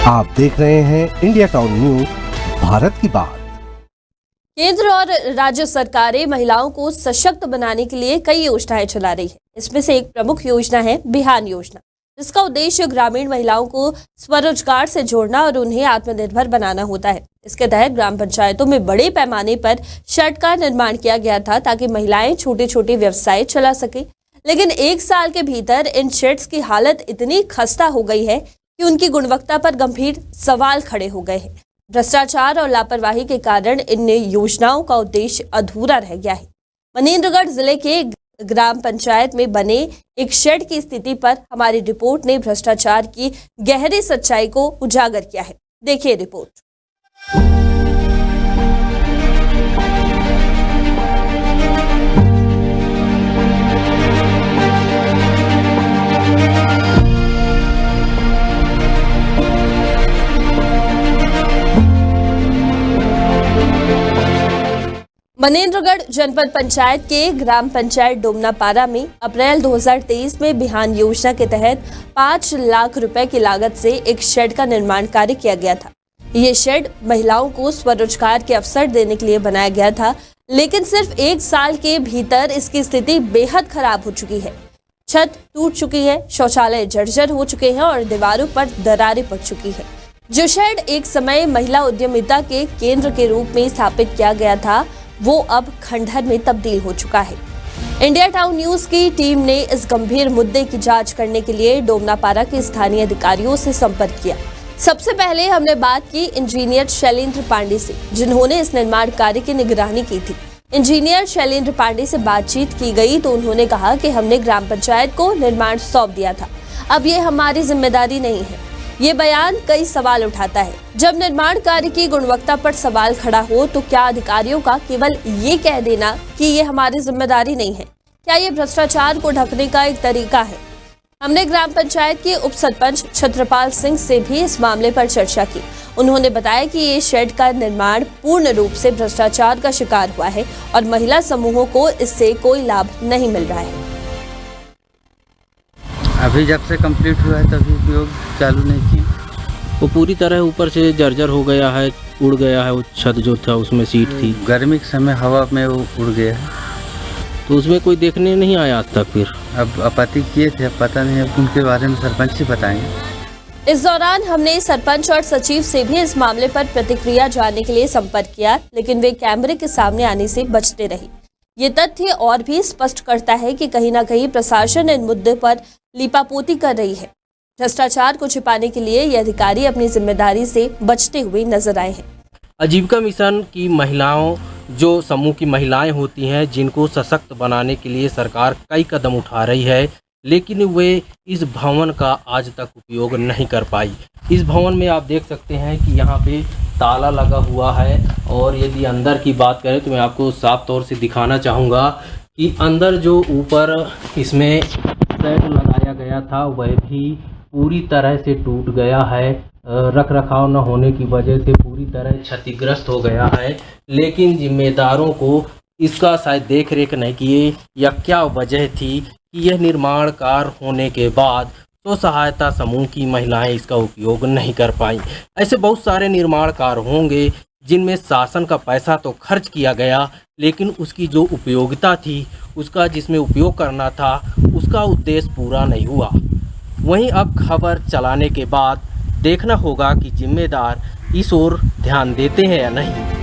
आप देख रहे हैं इंडिया टाउन न्यूज, भारत की बात। केंद्र और राज्य सरकारें महिलाओं को सशक्त बनाने के लिए कई योजनाएं चला रही है। इसमें से एक प्रमुख योजना है बिहान योजना, जिसका उद्देश्य ग्रामीण महिलाओं को स्वरोजगार से जोड़ना और उन्हें आत्मनिर्भर बनाना होता है। इसके तहत ग्राम पंचायतों में बड़े पैमाने पर शेड का निर्माण किया गया था ताकि महिलाएं छोटे छोटे व्यवसाय चला सके। लेकिन एक साल के भीतर इन शेड्स की हालत इतनी खस्ता हो गई है कि उनकी गुणवत्ता पर गंभीर सवाल खड़े हो गए हैं। भ्रष्टाचार और लापरवाही के कारण इन योजनाओं का उद्देश्य अधूरा रह गया है। मनेंद्रगढ़ जिले के ग्राम पंचायत में बने एक शेड की स्थिति पर हमारी रिपोर्ट ने भ्रष्टाचार की गहरी सच्चाई को उजागर किया है। देखिए रिपोर्ट। मनेंद्रगढ़ जनपद पंचायत के ग्राम पंचायत डोमनापारा में अप्रैल 2023 में बिहान योजना के तहत 5 लाख रुपए की लागत से एक शेड का निर्माण कार्य किया गया था। ये शेड महिलाओं को स्वरोजगार के अवसर देने के लिए बनाया गया था, लेकिन सिर्फ एक साल के भीतर इसकी स्थिति बेहद खराब हो चुकी है। छत टूट चुकी है, शौचालय जर्जर हो चुके हैं और दीवारों पर दरारें पड़ चुकी है। जो शेड एक समय महिला उद्यमिता के केंद्र के रूप में स्थापित किया गया था, वो अब खंडहर में तब्दील हो चुका है। इंडिया टाउन न्यूज की टीम ने इस गंभीर मुद्दे की जांच करने के लिए डोमनापारा के स्थानीय अधिकारियों से संपर्क किया। सबसे पहले हमने बात की इंजीनियर शैलेंद्र पांडे से, जिन्होंने इस निर्माण कार्य की निगरानी की थी। इंजीनियर शैलेंद्र पांडे से बातचीत की गई तो उन्होंने कहा कि हमने ग्राम पंचायत को निर्माण सौंप दिया था, अब ये हमारी जिम्मेदारी नहीं है। ये बयान कई सवाल उठाता है। जब निर्माण कार्य की गुणवत्ता पर सवाल खड़ा हो तो क्या अधिकारियों का केवल ये कह देना कि ये हमारी जिम्मेदारी नहीं है, क्या ये भ्रष्टाचार को ढकने का एक तरीका है? हमने ग्राम पंचायत के उप सरपंच छत्रपाल सिंह से भी इस मामले पर चर्चा की। उन्होंने बताया कि ये शेड का निर्माण पूर्ण रूप से भ्रष्टाचार का शिकार हुआ है और महिला समूहों को इससे कोई लाभ नहीं मिल रहा है। अभी जब से कंप्लीट हुआ है तभी उपयोग चालू नहीं किया। वो पूरी तरह ऊपर से जर्जर हो गया है, उड़ गया है। वो छत जो था उसमें सीट थी, गर्मी के समय हवा में वो उड़ गया है, तो उसमें कोई देखने नहीं आया आज तक। फिर अब आपत्ति किए थे, अब पता नहीं, अब उनके बारे में सरपंच ही बताएंगे। इस दौरान हमने सरपंच और सचिव से भी इस मामले पर प्रतिक्रिया जानने के लिए संपर्क किया, लेकिन वे कैमरे के सामने आने से बचते रहे। ये तथ्य और भी स्पष्ट करता है कि कहीं ना कहीं प्रशासन इन मुद्दे पर लीपापोती कर रही है। भ्रष्टाचार को छिपाने के लिए ये अधिकारी अपनी जिम्मेदारी से बचते हुए नजर आए हैं। आजीविका मिशन की महिलाओं, जो समूह की महिलाएं होती हैं, जिनको सशक्त बनाने के लिए सरकार कई कदम उठा रही है, लेकिन वे इस भवन का आज तक उपयोग नहीं कर पाई। इस भवन में आप देख सकते हैं कि यहाँ पे ताला लगा हुआ है, और यदि अंदर की बात करें तो मैं आपको साफ तौर से दिखाना चाहूँगा कि अंदर जो ऊपर इसमें शेड लगाया गया था वह भी पूरी तरह से टूट गया है। रख रखाव न होने की वजह से पूरी तरह क्षतिग्रस्त हो गया है, लेकिन जिम्मेदारों को इसका शायद देख रेख नहीं किए, या क्या वजह थी कि यह निर्माण कार्य होने के बाद स्व सहायता समूह की महिलाएं इसका उपयोग नहीं कर पाई। ऐसे बहुत सारे निर्माण कार्य होंगे जिनमें शासन का पैसा तो खर्च किया गया, लेकिन उसकी जो उपयोगिता थी, उसका जिसमें उपयोग करना था, उसका उद्देश्य पूरा नहीं हुआ। वहीं अब खबर चलाने के बाद देखना होगा कि जिम्मेदार इस ओर ध्यान देते हैं या नहीं।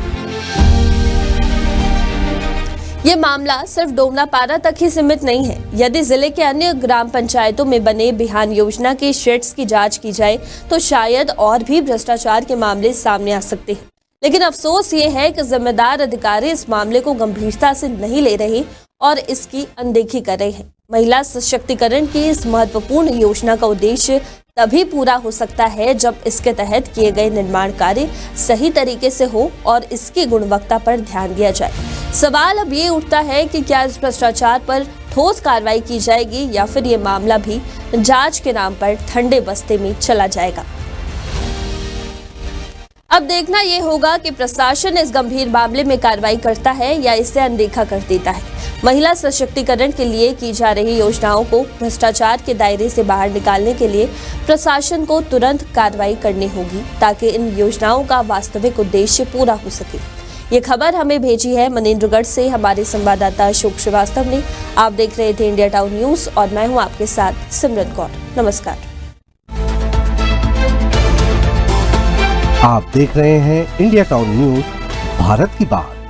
ये मामला सिर्फ डोमनापारा तक ही सीमित नहीं है। यदि जिले के अन्य ग्राम पंचायतों में बने बिहान योजना के शेड्स की जांच की जाए तो शायद और भी भ्रष्टाचार के मामले सामने आ सकते हैं। लेकिन अफसोस ये है कि जिम्मेदार अधिकारी इस मामले को गंभीरता से नहीं ले रहे और इसकी अनदेखी कर रहे हैं। महिला सशक्तिकरण की इस महत्वपूर्ण योजना का उद्देश्य तभी पूरा हो सकता है जब इसके तहत किए गए निर्माण कार्य सही तरीके से हो और इसकी गुणवत्ता पर ध्यान दिया जाए। सवाल अब ये उठता है कि क्या इस भ्रष्टाचार पर ठोस कार्रवाई की जाएगी या फिर ये मामला भी जांच के नाम पर ठंडे बस्ते में चला जाएगा। अब देखना ये होगा कि प्रशासन इस गंभीर मामले में कार्रवाई करता है या इसे अनदेखा कर देता है। महिला सशक्तिकरण के लिए की जा रही योजनाओं को भ्रष्टाचार के दायरे से बाहर निकालने के लिए प्रशासन को तुरंत कार्रवाई करनी होगी ताकि इन योजनाओं का वास्तविक उद्देश्य पूरा हो सके। ये खबर हमें भेजी है मनेंद्रगढ़ से हमारे संवाददाता अशोक श्रीवास्तव ने। आप देख रहे थे इंडिया टाउन न्यूज और मैं हूं आपके साथ सिमरन कौर। नमस्कार। आप देख रहे हैं इंडिया टाउन न्यूज, भारत की बात।